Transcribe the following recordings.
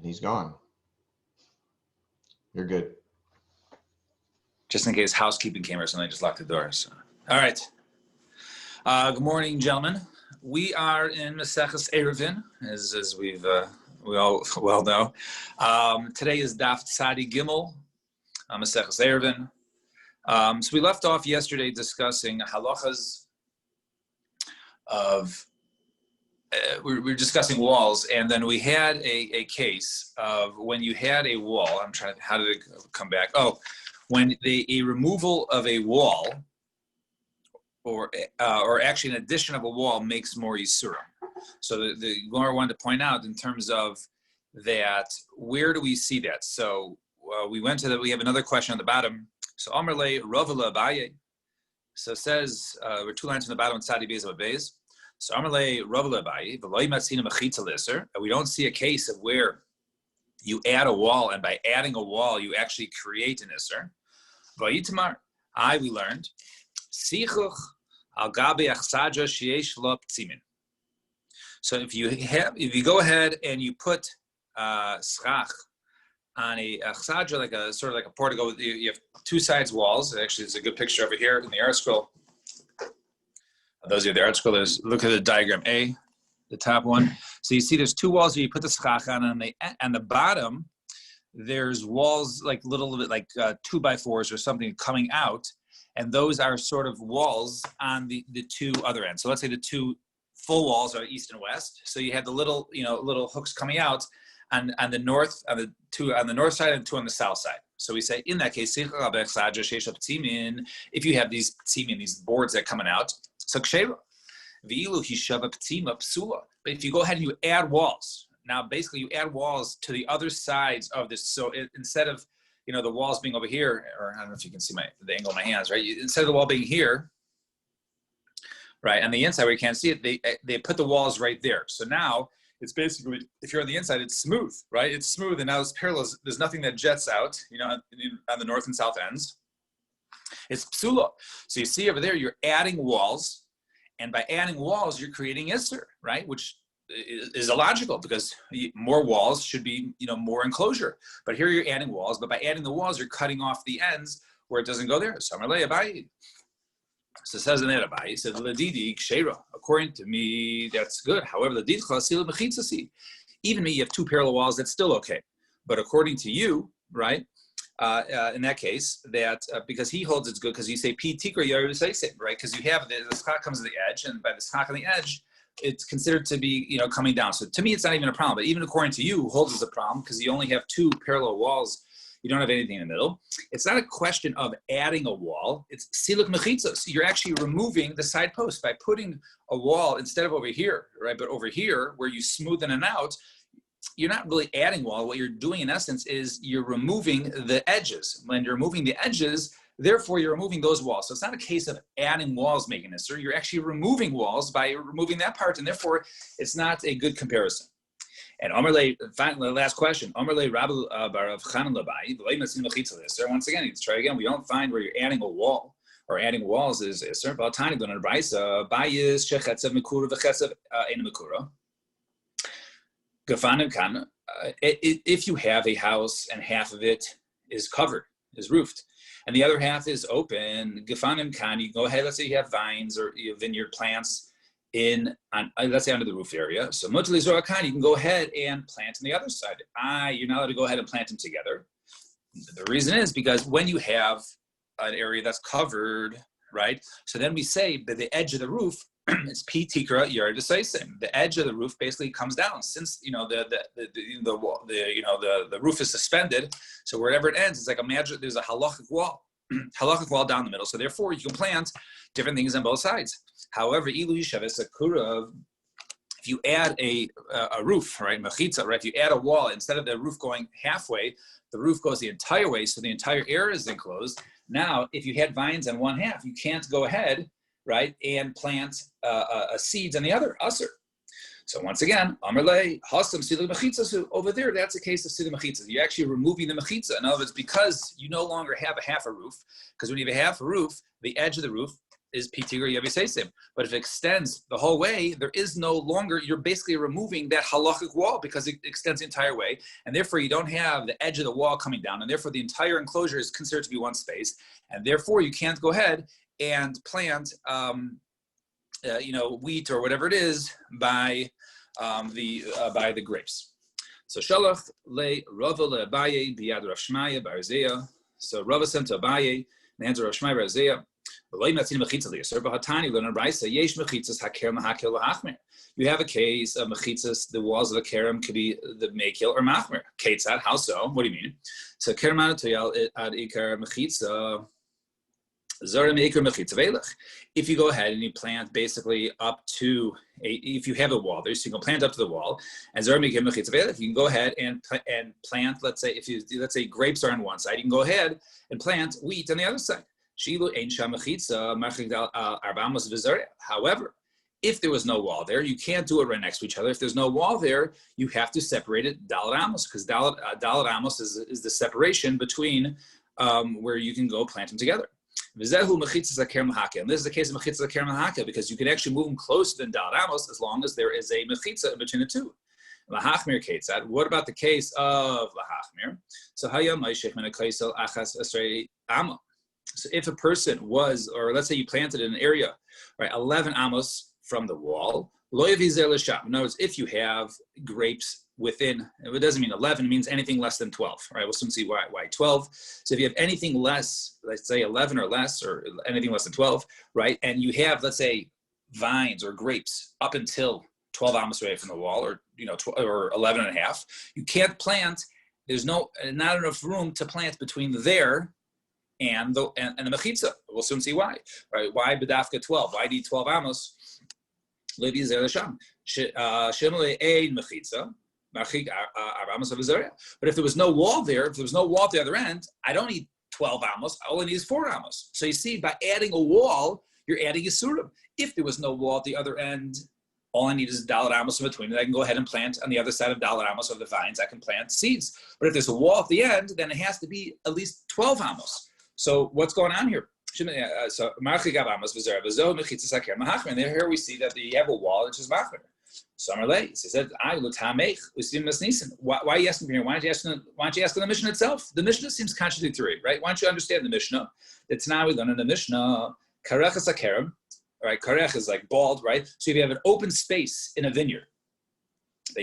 He's gone. You're good. Just in case housekeeping came or something, I just locked the doors. All right. Good morning, gentlemen. We are in Maseches Eruvin, as we all well know. Today is Daf Tzadi Gimel, Maseches Eruvin. So we left off yesterday discussing halachas of. We were discussing walls, and then we had a case of when you had a wall. How did it come back? Oh, when a removal of a wall, or actually an addition of a wall makes more yisurim. So the Gemara wanted to point out in terms of that, where do we see that? So we went to that. We have another question on the bottom. So Amarle Ravela Abaye. So it says we're 2 lines from the bottom. Tzadi Beis of Beis. So Amarle Ravela Abaye. V'loy matzina mechitza liser. We don't see a case of where you add a wall, and by adding a wall, you actually create an iser. Vayitamar. We learned. Sichuch al gabe achsadja sheyesh lo ptzimin. So if you go ahead and you put schach on a achsadja, like a sort of like a portico, you have two sides walls. Actually, it's a good picture over here in the art scroll. Those of you the art scrollers, look at the diagram A, the top one. So you see there's two walls where you put the schach on, and the bottom, there's walls like little bit like 2x4s or something coming out, and those are sort of walls on the two other ends. So let's say the two full walls are east and west. So you have the little hooks coming out on the north, two on the north side and two on the south side. So we say in that case, if you have these ptzimin, these boards that are coming out, so ksheva. But if you go ahead and you add walls, now basically you add walls to the other sides of this. So instead of the walls being over here, or I don't know if you can see the angle of my hands, right? Instead of the wall being here, right, on the inside where you can't see it, they put the walls right there. So now it's basically, if you're on the inside, it's smooth, right? It's smooth, and now it's parallel. There's nothing that jets out, on the north and south ends. It's psula. So you see over there, you're adding walls, and by adding walls, you're creating isser, right? Which is illogical because more walls should be, more enclosure. But here you're adding walls, but by adding the walls, you're cutting off the ends where it doesn't go there. So it says in there, Abaye said, "Ladidi kshera." According to me, that's good. However, even me, you have two parallel walls. That's still okay. But according to you, right? In that case, that because he holds it's good because you say P tikra yair, right? Because you have the schach comes to the edge, and by the schach on the edge, it's considered to be coming down. So to me, it's not even a problem. But even according to you, who holds as a problem because you only have two parallel walls. You don't have anything in the middle. It's not a question of adding a wall. It's siluk mechitzos. You're actually removing the side post by putting a wall instead of over here, right? But over here, where you smoothen it out, you're not really adding wall. What you're doing in essence is you're removing the edges. When you're removing the edges, therefore you're removing those walls. So it's not a case of adding walls making this, or you're actually removing walls by removing that part, and therefore it's not a good comparison. And Omerle, finally, last question. Omerle Rabbi Barav Chanan Labai. Once again, let's try again. We don't find where you're adding a wall or adding walls is Isser. But tiny don Brisa Bayis Shechetzav Mikura v'Chetzav Ein Mikura. Gafanim Kan. If you have a house and half of it is covered, is roofed, and the other half is open, Gafanim Kan. You go ahead. Let's say you have vines or you have vineyard plants. Let's say under the roof area. So Mutali Zorakan, you can go ahead and plant on the other side. You're not allowed to go ahead and plant them together. The reason is because when you have an area that's covered, right? So then we say that the edge of the roof is P tikra yard desaisim. The edge of the roof basically comes down since the roof is suspended. So wherever it ends, it's like imagine there's a halachic wall down the middle. So therefore you can plant different things on both sides. However, if you add a roof, right, mechitza, right, if you add a wall, instead of the roof going halfway, the roof goes the entire way, so the entire area is enclosed. Now, if you had vines on one half, you can't go ahead, right, and plant seeds on the other, usser. So once again, Amarle, Hasam Silu Mechitza, over there, that's a case of Silu Mechitza. You're actually removing the Mechitza. In other words, because you no longer have a half a roof, because when you have a half a roof, the edge of the roof is Pitir Yavisesim. But if it extends the whole way, there is no longer, you're basically removing that halachic wall because it extends the entire way. And therefore, you don't have the edge of the wall coming down. And therefore, the entire enclosure is considered to be one space. And therefore, you can't go ahead and plant, wheat or whatever it is by the grapes. So Shalach le Rava le Abaye biyad Rav Shmaya bar Zeh. So Rava sent to Abaye, the hands of Rav Shmaya bar Zeh. You have a case of mechitzas, the walls of the kerem could be the mekil or machmer. Ketzad, how so? What do you mean? So kerem ad ikar mechitza. If you go ahead and you plant basically up to if you have a wall there, so you can plant up to the wall, and you can go ahead and plant. Let's say grapes are on one side, you can go ahead and plant wheat on the other side. However, if there was no wall there, you can't do it right next to each other. If there's no wall there, you have to separate it dalet amos, because dalet amos is the separation between where you can go plant them together. And this is the case of mechitzas hakerem lahaka, because you can actually move them closer than dalet amos as long as there is a mechitza in between the two. Lahachmir ketzad. What about the case of lahachmir? So hayam ma'ishech min ha'kaisel achas esrei amma. So if a person was, or let's say you planted in an area, right, 11 amos from the wall, lo yavizer l'sham. In other words, if you have grapes within, it doesn't mean 11, it means anything less than 12, right? We'll soon see why 12. So if you have anything less, let's say 11 or less, or anything less than 12, right? And you have, let's say, vines or grapes up until 12 amos away from the wall, or, or 11 and a half, you can't plant. There's not enough room to plant between there and the mechitza. We'll soon see why. Right? Why bedafka 12? Why do you 12 amos? But if there was no wall there, if there was no wall at the other end, I don't need 12 amos. I only need 4 amos. So you see, by adding a wall, you're adding yisurim. If there was no wall at the other end, all I need is dalet amos in between, and I can go ahead and plant on the other side of dalet amos of the vines. I can plant seeds. But if there's a wall at the end, then it has to be at least 12 amos. So what's going on here? So and here we see that you have a wall which is machmer. He said, why are you asking here? Why don't you ask the Mishnah itself? The Mishnah seems contradictory, right? Why don't you understand the Mishnah? That's now we learn in the Mishnah, karech is hakerem, right? Karech is like bald, right? So if you have an open space in a vineyard, so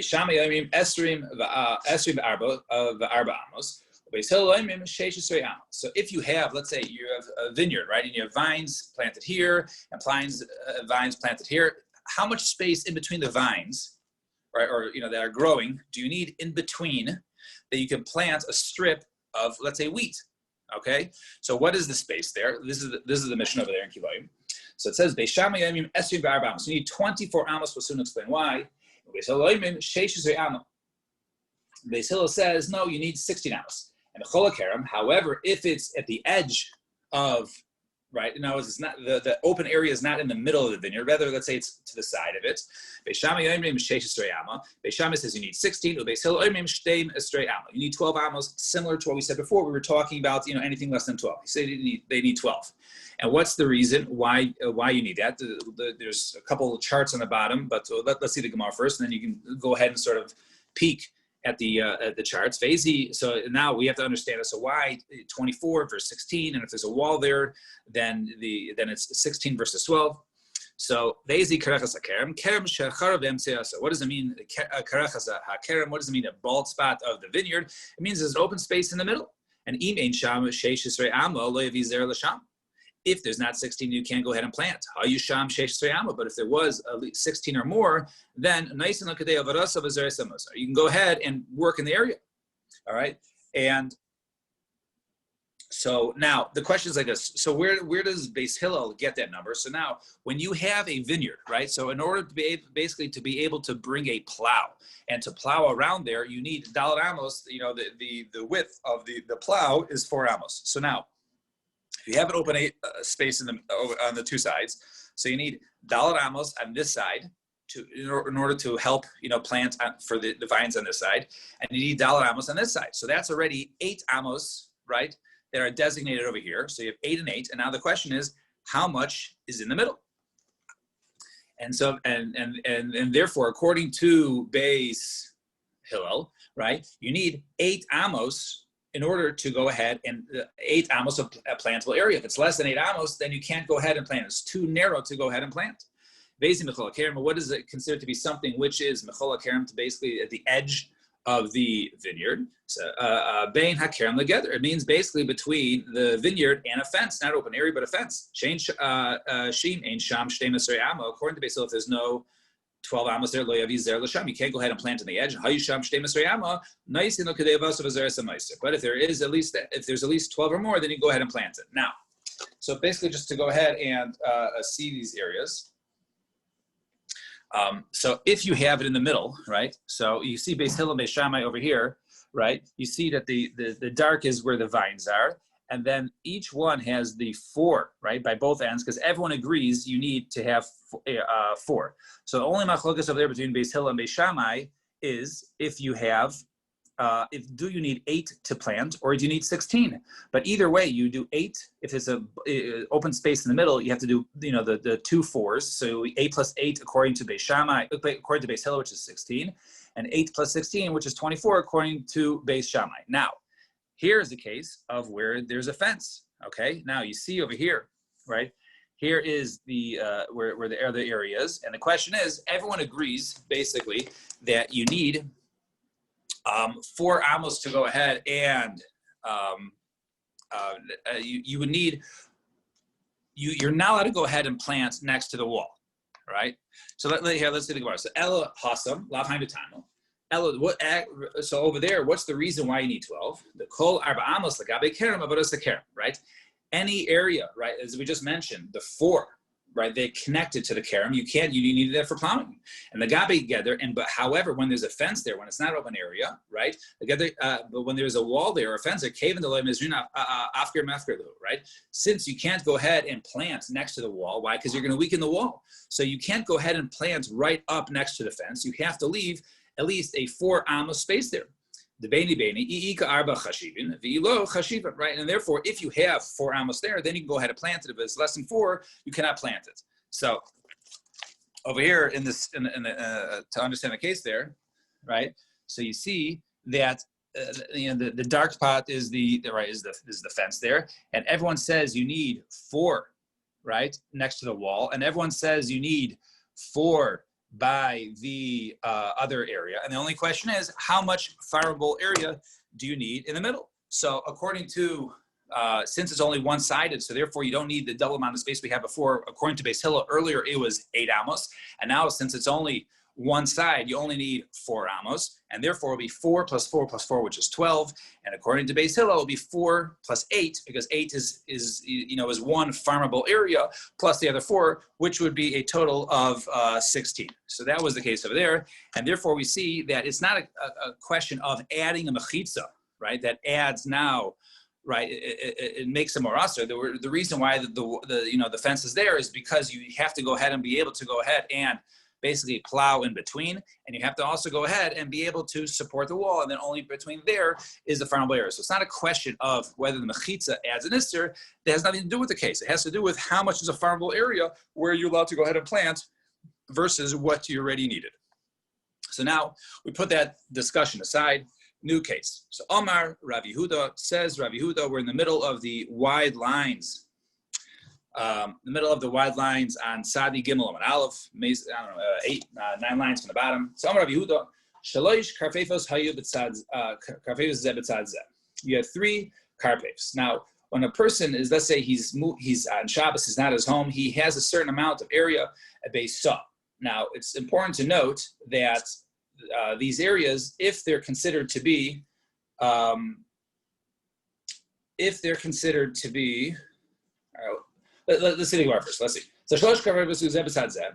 if you have, let's say you have a vineyard, right, and you have vines planted here and vines planted here, how much space in between the vines, right, or that are growing, do you need in between that you can plant a strip of, let's say, wheat? Okay, so what is the space there? This is the Mishnah over there in Kilayim. So it says Beisham Yamim Esrim B'Arba Amos. You need 24 amos. We'll soon explain why. Beis Hillel says no, you need 16 amos. And the cholakerem, however, if it's at the edge of, right, in other words, it's not the open area is not in the middle of the vineyard, rather, let's say it's to the side of it. Beis Shammai says you need 16. You need 12 amos, similar to what we said before. We were talking about anything less than 12. He said they need 12. And what's the reason why you need that? There's a couple of charts on the bottom, but let's see the Gemara first, and then you can go ahead and sort of peek at the charts. So now we have to understand it. So why 24 versus 16, and if there's a wall there, then it's 16 versus 12. So karechas hakerem kerem shecharav emtzeasa. What does it mean? Karechas hakerem. What does it mean? A bald spot of the vineyard. It means there's an open space in the middle. And im ein sham sheish esrei amo lo yavizer l'sham. If there's not 16, you can't go ahead and plant. But if there was at least 16 or more, then you can go ahead and work in the area. All right. And so now the question is like this. So where does Beis Hillel get that number? So now when you have a vineyard, right? So in order to be able to bring a plow and to plow around there, you need dalet amos. The width of the plow is 4 amos. So now, if you have an open space on the two sides, so you need dalet amos on this side in order to help plant for the vines on this side, and you need dalet amos on this side. So that's already 8 amos, right, that are designated over here. So you have 8 and 8, and now the question is, how much is in the middle. And so, and therefore, according to Beis Hillel, right, you need 8 amos in order to go ahead and 8 amos of a plantable area. If it's less than 8 amos, then you can't go ahead and plant. It's too narrow to go ahead and plant. What is it considered to be something which is mechol hakerem, to basically at the edge of the vineyard? So bein hakerem together. It means basically between the vineyard and a fence, not open area, but a fence. Shein ein sham shtei mesrei amo. According to Beis Hillel, if there's no 12 amos there, lo yavi zer l'sham. You can't go ahead and plant on the edge. Hayusham shtei mesrei amo. Naisin lo kadei avasav azer samaiser. But if there's at least 12 or more, then you go ahead and plant it. Now, so basically, just to go ahead and see these areas. So if you have it in the middle, right? So you see Beis Hillel and Beis Shammai over here, right? You see that the dark is where the vines are, and then each one has the 4, right, by both ends, because everyone agrees you need to have 4. So the only machlokas over there between Beis Hillel and Beis Shammai is if you have, do you need 8 to plant, or do you need 16? But either way, you do 8. If it's a open space in the middle, you have to do, the 2 4s. So 8 plus 8 according to Beis Shammai, according to Beis Hillel, which is 16, and 8 plus 16, which is 24, according to Beis Shammai. Now, here's the case of where there's a fence. Okay, now you see over here, right? Here is the where the other area is, and the question is, everyone agrees basically that you need 4 amos to go ahead and you would need, you're not allowed to go ahead and plant next to the wall, right? So let's see the Gemara. So Ella Hasam Lavheim Betano. Ella, so over there, what's the reason why you need 12? The Kol Arba Amos Lagabe Kerem Avodas Kerem, right? Any area, right? As we just mentioned, the 4. Right, they connected to the kerem. You need that for plowing, and the gabe together. But however, when there's a fence there, when it's not open area, right? Together, but when there's a wall there or a fence, there, cave in the loy mizrina afker mafkerlu, right? Since you can't go ahead and plant next to the wall, why? Because you're going to weaken the wall. So you can't go ahead and plant right up next to the fence. You have to leave at least a 4 amos space there. The beini arba chashivin v'ilo chashivin, right? And therefore, if you have 4 amos there, then you can go ahead and plant it. If it's less than 4, you cannot plant it. So over here in this, to understand the case there, right? So you see that the dark spot is the fence there, and everyone says you need 4, right, next to the wall, and everyone says you need 4 by the other area. And the only question is, how much farmable area do you need in the middle? So according to, since it's only one-sided, so therefore you don't need the double amount of space we had before. According to Beis Hillel, earlier it was 8 amos. And now since it's only one side, you only need 4 amos. And therefore it'll be 4 plus 4 plus 4, which is 12. And according to Beis Hillel, it'll be 4 plus 8, because 8 is one farmable area plus the other 4, which would be a total of 16. So that was the case over there. And therefore we see that it's not a question of adding a mechitza, right? That adds now, right? It makes it more usher. The reason why the fence is there is because you have to go ahead and be able to go ahead and basically plow in between, and you have to also go ahead and be able to support the wall, and then only between there is the farmable area. So it's not a question of whether the mechitza adds an ister. That has nothing to do with the case. It has to do with how much is a farmable area where you're allowed to go ahead and plant versus what you already needed. So now we put that discussion aside. New case. So Omar Rav Yehuda says, Rav Yehuda, we're in the middle of the wide lines. The middle of the wide lines on Sadi Gimel and Aleph, 9 lines from the bottom. So Amar Rav Yehuda, Shalosh Karfefos Hayu Karfefos Zeh B'tzad Zeh. You have 3 karpefs. Now, when a person is, let's say he's on Shabbos, he's not at his home, he has a certain amount of area at Beis Saw. Now, it's important to note that these areas, if they're considered to be, let's see the Gemara first. Let's see. So shlosh karpefos zeh b'tzad zeh,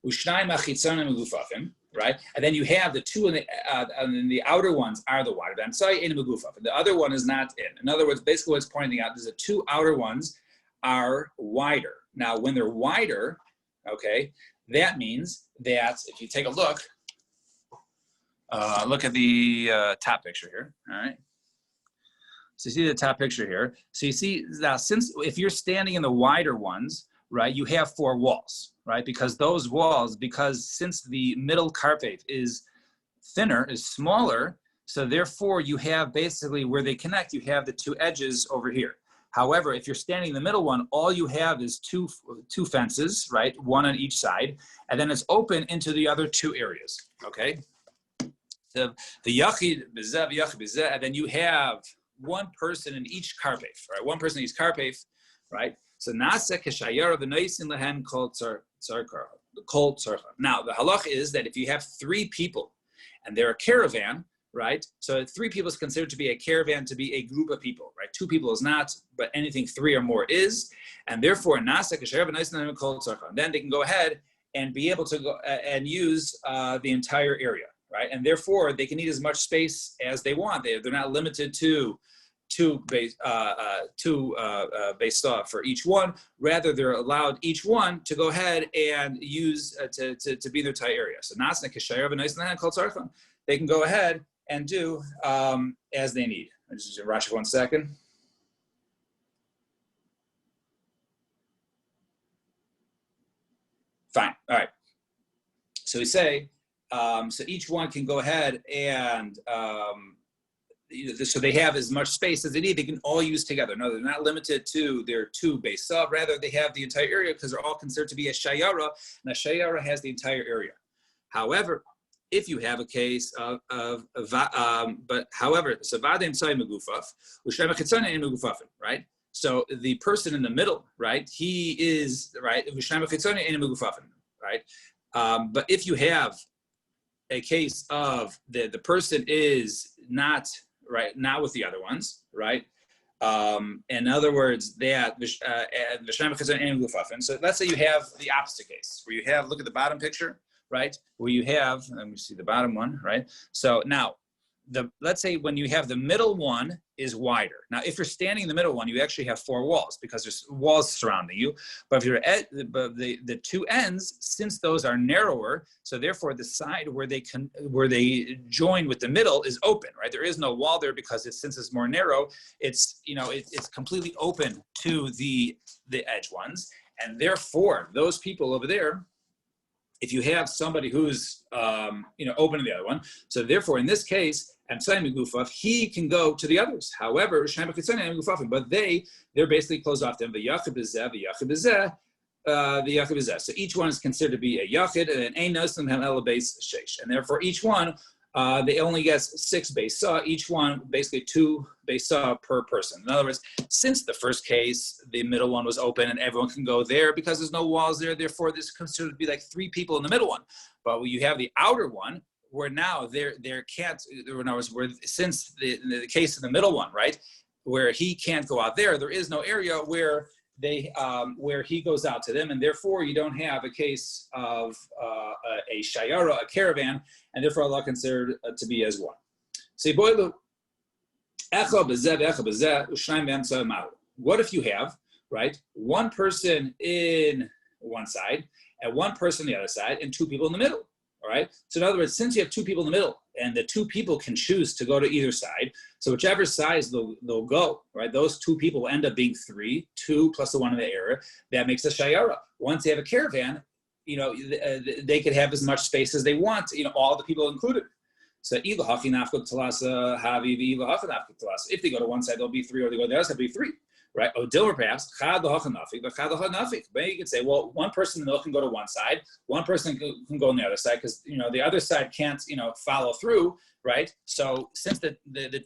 u'shnayim achitzonim megufafim, right? And then you have the 2 and the outer ones are the wider. And so in megufafim, the other one is not in. In other words, basically what it's pointing out is the 2 outer ones are wider. Now, when they're wider, okay, that means that if you take a look at the top picture here, all right? So you see the top picture here. So you see now, since if you're standing in the wider ones, right, you have 4 walls, right? Because those walls, since the middle carpet is thinner, is smaller, so therefore you have basically where they connect, you have the 2 edges over here. However, if you're standing in the middle one, all you have is two fences, right? One on each side, and then it's open into the other 2 areas, okay? So the yachid b'zeh, yachid b'zeh, and then you have one person in each karpef, right? One person in each karpef, right? So nasa k'shayara v'noisin lehen kol tzarcha. Now the halach is that if you have 3 people and they're a caravan, right? So 3 people is considered to be a caravan, to be a group of people, right? 2 people is not, but anything 3 or more is, and therefore nasa k'shayara v'noisin lehen kol tzarcha. Then they can go ahead and be able to go and use the entire area. Right, and therefore they can need as much space as they want. They're not limited to two base for each one. Rather, they're allowed each one to go ahead and use to be their entire area. So nasna k'shayar v'noisna kol tzarchon. They can go ahead and do as they need. Just Rashi 1 second. Fine. All right. So we say. So each one can go ahead and, so they have as much space as they need. They can all use together. No, they're not limited to their 2 base sub. Rather, they have the entire area because they're all considered to be a shayara, and a shayara has the entire area. However, if you have a case so right? So the person in the middle, right? He is, right? Right? But if you have a case of the person is not with the other ones, right? In other words, that so let's say you have the opposite case where you have, look at the bottom picture, right? Where you have, let me see the bottom one, right? So now let's say when you have the middle one is wider. Now, if you're standing in the middle one, you actually have 4 walls because there's walls surrounding you. But if you're at the 2 ends, since those are narrower, so therefore the side where they join with the middle is open, right? There is no wall there because since it's more narrow, it's it's completely open to the edge ones, and therefore those people over there, if you have somebody who's open to the other one, so therefore in this case, he can go to the others. However, but they're basically closed off to him. So each one is considered to be a yachid, and ein noslim hem ela beis sheish. And therefore each one, they only get 6 beis saw, each one basically 2 beis saw per person. In other words, since the first case, the middle one was open and everyone can go there because there's no walls there, therefore this is considered to be like 3 people in the middle one. But when you have the outer one, where now there can't, in other words, where since the case in the middle one, right, where he can't go out there is no area where where he goes out to them, and therefore you don't have a case of a shayara, a caravan, and therefore Allah considered to be as one. What if you have, right, one person in one side and one person on the other side and 2 people in the middle? All right. So in other words, since you have 2 people in the middle and the 2 people can choose to go to either side, so whichever sides they'll go, right? Those 2 people will end up being 3, 2 plus the one in the area. That makes a shayara. Once they have a caravan, they could have as much space as they want, all the people included. So if they go to one side, there'll be 3, or they go to the other side, there'll be 3. Right? Odilmer perhaps, but you could say, well, one person in the middle can go to one side, one person can go on the other side, because the other side can't follow through, right? So since the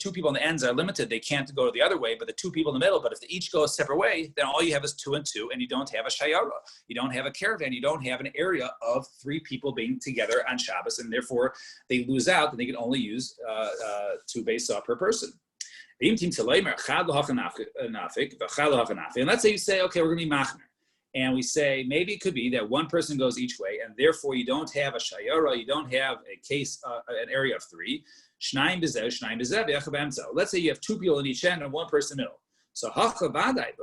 2 people on the ends are limited, they can't go the other way, but the 2 people in the middle, but if they each go a separate way, then all you have is 2 and 2, and you don't have a shayara, you don't have a caravan, you don't have an area of 3 people being together on Shabbos, and therefore they lose out, and they can only use 2 beis saw per person. And let's say you say, okay, we're going to be machmer. And we say, maybe it could be that one person goes each way, and therefore you don't have a shayara, you don't have a case, an area of 3. Let's say you have 2 people in each end and 1 person in the middle. So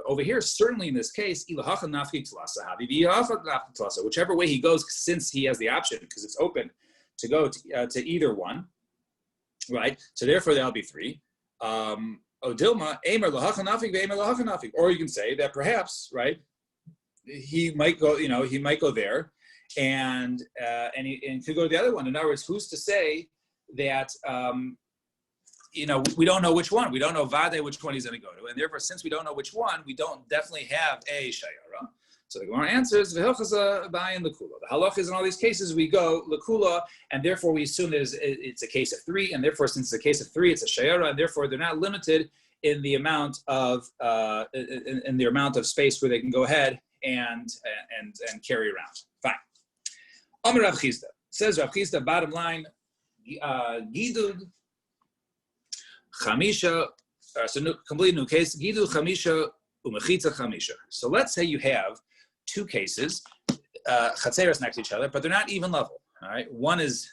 over here, certainly in this case, whichever way he goes, since he has the option, because it's open to go to either one, right? So therefore that'll be 3. Odilma, Emer lahachanafik, ve'emer lahachanafik. Or you can say that perhaps, right, he might go, he might go there, and he could go to the other one. In other words, who's to say that, we don't know which one. We don't know Vade which one he's going to go to. And therefore, since we don't know which one, we don't definitely have a Shayara. So the Gemara answers, V'hilchasa b'ayin l'kula. The halachas in all these cases, we go l'kula, and therefore we assume that it's a case of 3, and therefore since it's a case of 3, it's a Shayara, and therefore they're not limited in the amount of space where they can go ahead and carry around. Fine. Amar Rav Chisda. Says Rav Chisda, bottom line, Gidud Chamisha, complete new case, Gidud Chamisha Umechitza Chamisha. So let's say you have 2 cases, Chatzeros next to each other, but they're not even level. All right, one is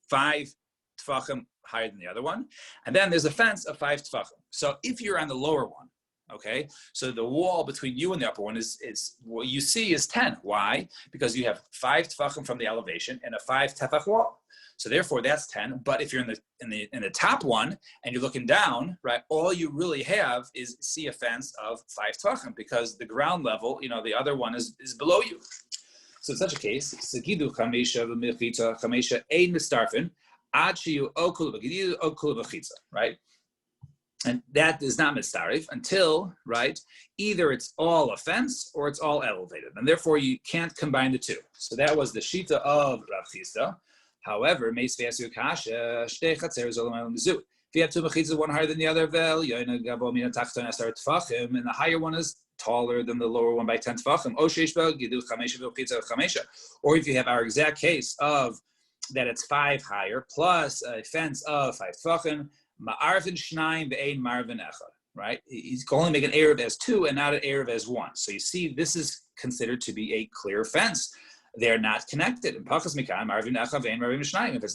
5 tefachim higher than the other one, and then there's a fence of 5 tefachim. So if you're on the lower one, okay, so the wall between you and the upper one is what you see is 10. Why? Because you have 5 tefachim from the elevation and a 5 tefach wall. So therefore that's 10. But if you're in the top one and you're looking down, right, all you really have is see a fence of 5 tefachim because the ground level, the other one is below you. So in such a case, Segidu Chamisha v'Mechitza Chamisha ein mistarfin ad sheyu okul v'Gidu okul v'Chitza, right? And that is not mistarif until, right, either it's all a fence or it's all elevated. And therefore you can't combine the 2. So that was the shita of Rav Chisda. However, if you have 2 mechitzas, one higher than the other, and the higher one is taller than the lower one by 10 tefachim. Or if you have our exact case of that it's 5 higher plus a fence of 5 tefachim, right? He's only make an Erev as 2 and not an Erev as 1. So you see, this is considered to be a clear fence. They're not connected. If it's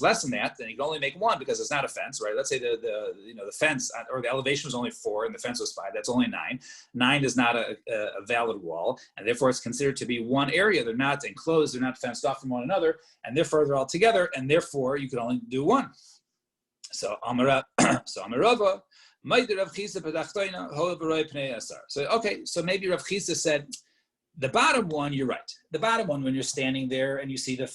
less than that, then you can only make 1 because it's not a fence, right? Let's say the fence or the elevation was only 4 and the fence was 5. That's only 9. 9 is not a valid wall, and therefore it's considered to be one area. They're not enclosed. They're not fenced off from one another, and therefore they're all together, and therefore you can only do 1. So Amarava, so okay, so maybe Rav Chisda said, the bottom one, you're right. The bottom one, when you're standing there and you see the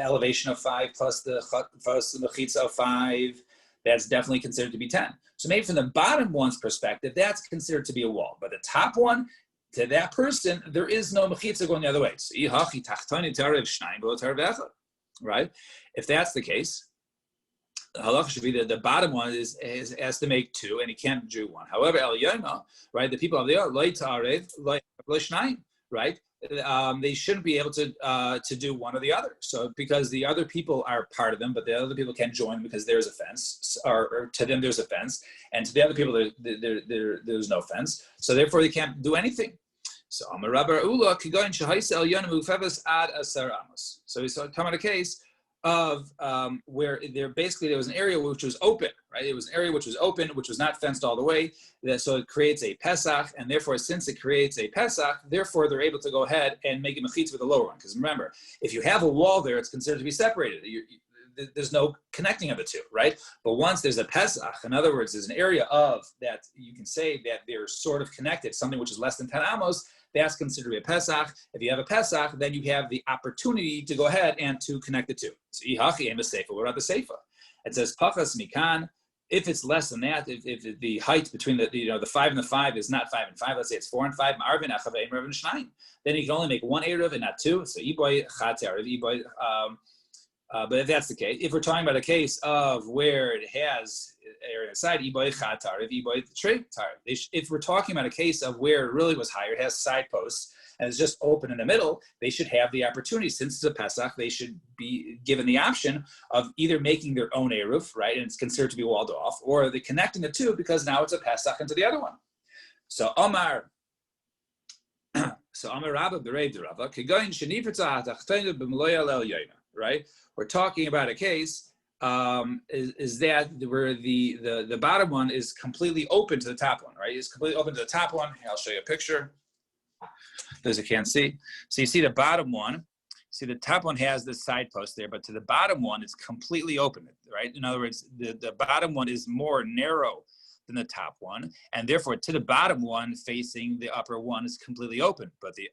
elevation of 5 plus the mechitza of 5, that's definitely considered to be 10. So maybe from the bottom one's perspective, that's considered to be a wall. But the top one, to that person, there is no mechitza going the other way. So, right? If that's the case, the halacha should be that the bottom one has to make 2, and he can't do 1. However, El Yoma, right? The people of the earth, right? They shouldn't be able to do one or the other. So because the other people are part of them, but the other people can't join because there's a fence, or to them there's a fence, and to the other people there's no fence. So therefore they can't do anything. So we saw come on a case of where there was an area which was open, right? It was an area which was open, which was not fenced all the way. So it creates a Pesach, and therefore, since it creates a Pesach, therefore they're able to go ahead and make a mechitz with the lower one. Because remember, if you have a wall there, it's considered to be separated. There's no connecting of the 2, right? But once there's a Pesach, in other words, there's an area of that you can say that they're sort of connected, something which is less than 10 amos, that's considered to be a Pesach. If you have a Pesach, then you have the opportunity to go ahead and to connect the 2. So, Ihachi aim a Seifa. What about the Seifa? It says, Pachas Mikan. If it's less than that, if the height between the 5 and the 5 is not 5 and 5, let's say it's 4 and 5, then you can only make 1 Erev and not 2. So, Iboy Chat Erev, Iboy. But if that's the case, if we're talking about a case of where it has area side, if we're talking about a case of where it really was higher, it has side posts, and it's just open in the middle, they should have the opportunity, since it's a Pesach, they should be given the option of either making their own Eruv, right, and it's considered to be walled off, or they're connecting the 2 because now it's a Pesach into the other one. So Omar Rabba Berev the Rava, right? We're talking about a case is that where the bottom one is completely open to the top one, right? It's completely open to the top one. Here, I'll show you a picture. Those who can't see. So you see the bottom one. See, the top one has this side post there, but to the bottom one, it's completely open, right? In other words, the bottom one is more narrow than the top one, and therefore to the bottom one facing the upper one is completely open. But the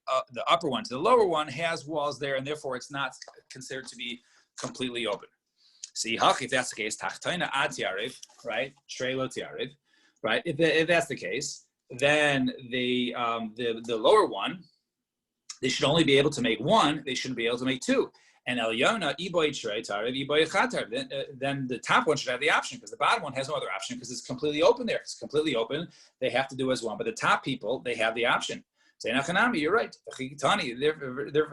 upper one to the lower one has walls there, and therefore it's not considered to be completely open. See, if that's the case, tachtoina ad tiarev, right? Trelo tiarev, right? If that's the case, then the lower one, they should only be able to make one. They shouldn't be able to make two. And Elyona, Iboy Trey Tarev, Iboy Chatar. Then the top one should have the option, because the bottom one has no other option because it's completely open there. It's completely open. They have to do as one. But the top people, they have the option. Say Nachanami, you're right.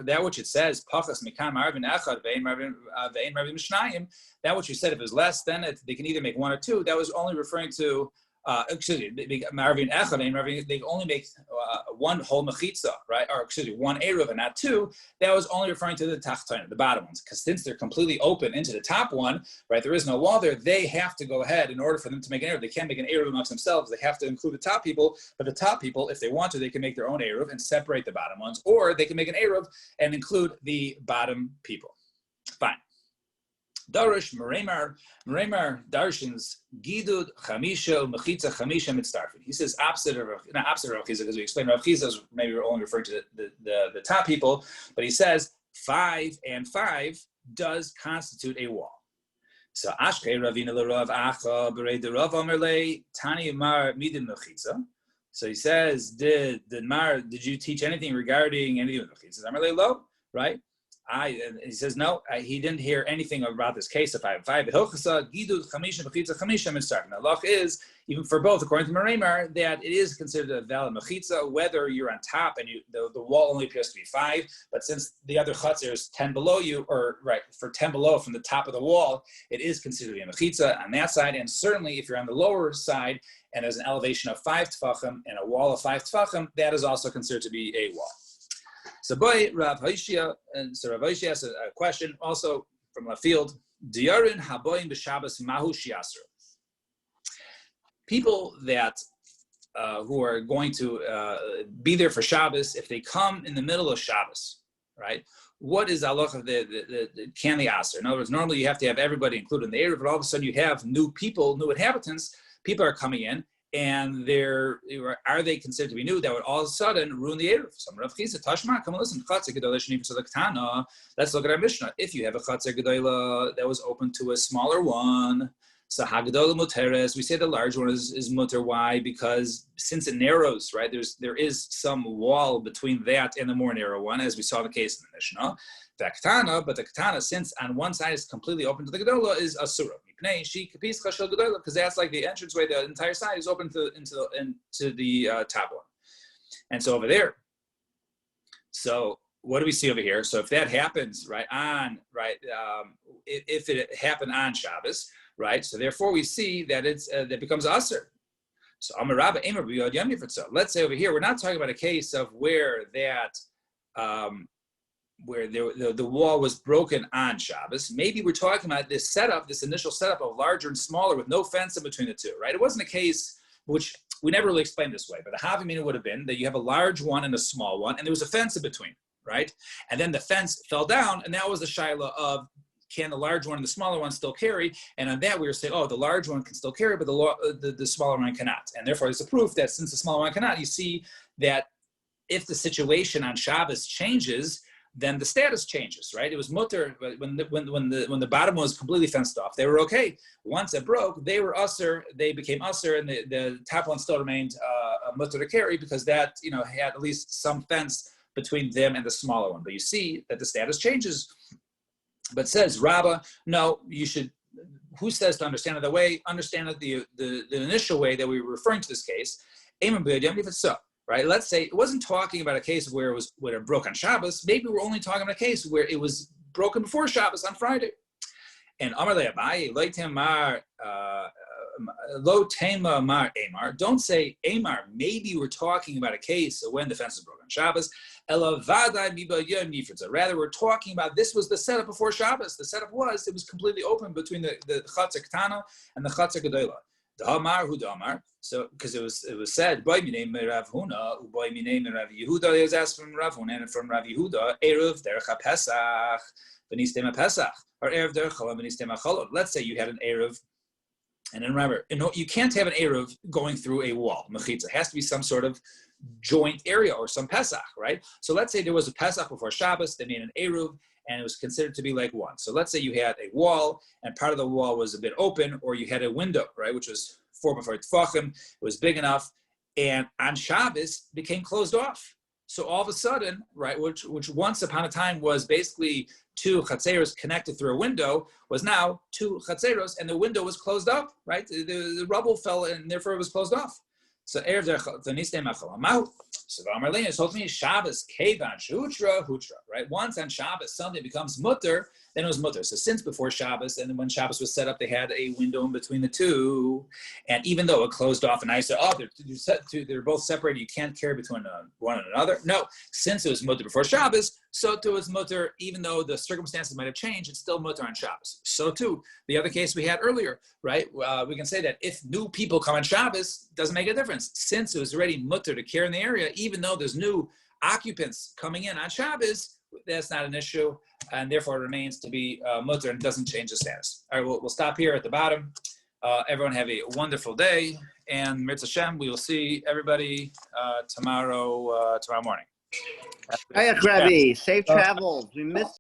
That which it says, Pachas Mikan Marvin Echad Vein Marvin Mishnayim. That which you said, if it's less, then they can either make one or two. That was only referring to. Marvin Echad, they only make one whole mechitza, right? Or one eruv and not two. That was only referring to the tachtoina, the bottom ones, because since they're completely open into the top one, right? There is no wall there. They have to go ahead in order for them to make an eruv. They can't make an eruv amongst themselves. They have to include the top people. But the top people, if they want to, they can make their own eruv and separate the bottom ones, or they can make an eruv and include the bottom people. Fine. Darish Meremar Darshins Gidud Chamisha Mechitza Chamisha Mitzdarfin. He says opposite of Rav Chiza, because we explained Rav Chiza is maybe we're only referring to the top people, but he says 5 and 5 does constitute a wall. So Ashkei Ravina LeRav Acha Berei the Rav Amerle Tani Mar Midin Mechitza. So he says, did you teach anything regarding anything with Mechitza? Amerle Lo, right? He says no. He didn't hear anything about this case of 5 and 5. The law is, even for both, according to Meremar, that it is considered a valid mechitza, whether you're on top and the wall only appears to be 5, but since the other chutzner is 10 below you, or right, for 10 below from the top of the wall, it is considered a mechitza on that side. And certainly if you're on the lower side and there's an elevation of 5 tefachim and a wall of 5 tefachim, that is also considered to be a wall. So boy, Rav Hoshia has a question also from left field. Diyarin haboyim b'Shabbos mahu shiasru. People that who are going to be there for Shabbos, if they come in the middle of Shabbos, right? What is halacha of the can they aser? In other words, normally you have to have everybody included in the area, but all of a sudden you have new people, new inhabitants. People are coming in. And are they considered to be new? That would all of a sudden ruin the Eruv. Some Rav Chiza, Tashma, come and listen. Let's look at our Mishnah. If you have a Chatzer Gedola that was open to a smaller one, so Hagdola Muteres, we say the large one is Muter. Why? Because since it narrows, right? There is some wall between that and the more narrow one, as we saw the case in the Mishnah. But the Katana, since on one side is completely open to the Gedola, is Asura. Because that's like the entranceway, the entire side is open into the top one. And so over there, so what do we see over here? So if that happens if it happened on Shabbos, right? So therefore we see that that becomes Asur. So let's say over here, we're not talking about a case of where that where the wall was broken on Shabbos. Maybe we're talking about this initial setup of larger and smaller with no fence in between the two, right? It wasn't a case which we never really explained this way, but the Havamina would have been that you have a large one and a small one, and there was a fence in between, right? And then the fence fell down, and that was the shaila of, can the large one and the smaller one still carry? And on that, we were saying, the large one can still carry, but the smaller one cannot. And therefore, it's a proof that since the smaller one cannot, you see that if the situation on Shabbos changes, then the status changes, right? It was mutter when the bottom was completely fenced off. They were okay. Once it broke, they were usher. They became usher, and the top one still remained mutter to carry because that had at least some fence between them and the smaller one. But you see that the status changes. But says Rabbah, no, you should. Who says to understand it that way? Understand it the initial way that we were referring to this case. If it's so. Right? Let's say it wasn't talking about a case where it broke on Shabbos. Maybe we're only talking about a case where it was broken before Shabbos on Friday. And Amar le Abaye, lo tema mar Amar. Don't say Amar. Maybe we're talking about a case when the fence is broken on Shabbos. Rather, we're talking about this was the setup before Shabbos. The setup was it was completely open between the Chatzer Ketana and the Chatzer Gedola. Damar hu damar. So because it was said by minei Rav Huna, by minei Rav Yehuda. It was asked from Rav Huna and from Rav Yehuda. Erev derech Pesach, v'nistem Pesach, or erev derech Cholon v'nistem Cholon. Let's say you had an erev And then remember, you can't have an Eruv going through a wall, mechitza. It has to be some sort of joint area or some Pesach, right? So let's say there was a Pesach before Shabbos, they made an Eruv, and it was considered to be like one. So let's say you had a wall, and part of the wall was a bit open, or you had a window, right, which was 4 tefachim, it was big enough, and on Shabbos became closed off. So all of a sudden, right, which once upon a time was basically two chatzeros connected through a window, was now two chatzeros, and the window was closed up, right? The rubble fell, and therefore it was closed off. So Erev the Nisdei Machal Amahu. So Amarlena told me Shabbos Kevan Hutra, right? Once on Shabbos something becomes mutter, then it was mutter. So since before Shabbos, and then when Shabbos was set up, they had a window in between the two, and even though it closed off, and I said, oh, they're both separated, you can't carry between one and another. No, since it was mutter before Shabbos, so too is mutter, even though the circumstances might have changed, it's still mutter on Shabbos. So too, the other case we had earlier, right? We can say that if new people come on Shabbos, it doesn't make a difference. Since it was already mutter to carry in the area, even though there's new occupants coming in on Shabbos, that's not an issue, and therefore it remains to be mutter and doesn't change the status. All right, we'll stop here at the bottom. Everyone have a wonderful day, and Mirz Hashem, we will see everybody tomorrow morning. Hi, Rabbi. Safe travels. We missed